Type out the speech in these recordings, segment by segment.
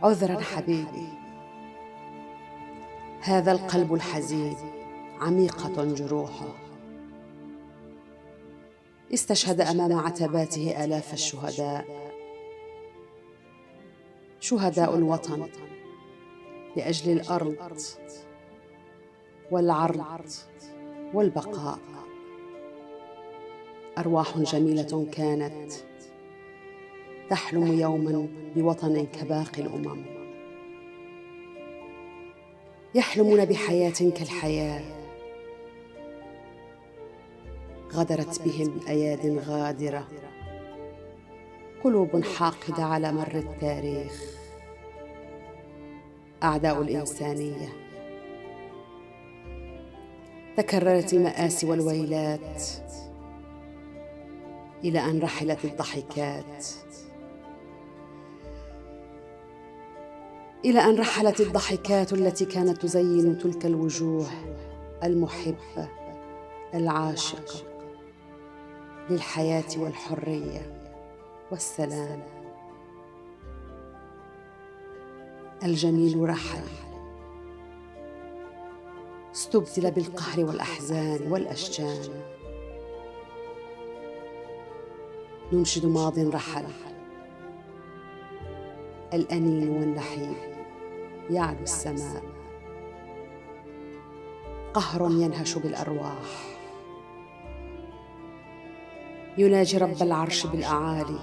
عذرا حبيبي، هذا القلب الحزين عميقة جروحه، استشهد أمام عتباته آلاف الشهداء، شهداء الوطن لأجل الأرض والعرض والبقاء. أرواح جميلة كانت تحلم يوما بوطن كباقي الأمم، يحلمون بحياة كالحياة، غدرت بهم أياد غادرة، قلوب حاقدة على مر التاريخ، أعداء الإنسانية. تكررت المآسي والويلات إلى أن رحلت الضحكات، إلى أن رحلت الضحكات التي كانت تزين تلك الوجوه المحبة العاشقة للحياة والحرية والسلام. الجميل رحل، استبدل بالقهر والأحزان والأشجان. ننشد ماض رحل، الأنين والنحيب يعلو السماء، قهر ينهش بالأرواح، يناجي رب العرش بالأعالي،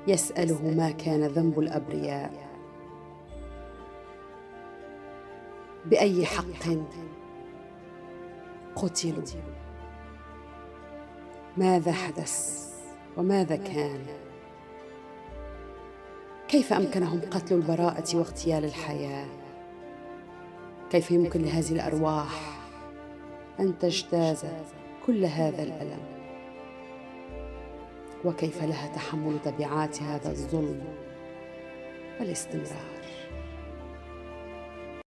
يسأله ما كان ذنب الأبرياء، بأي حق قتلوا، ماذا حدث وماذا كان، كيف أمكنهم قتل البراءة واغتيال الحياة، كيف يمكن لهذه الأرواح أن تجتاز كل هذا الألم، وكيف لها تحمل تبعات هذا الظلم والاستمرار.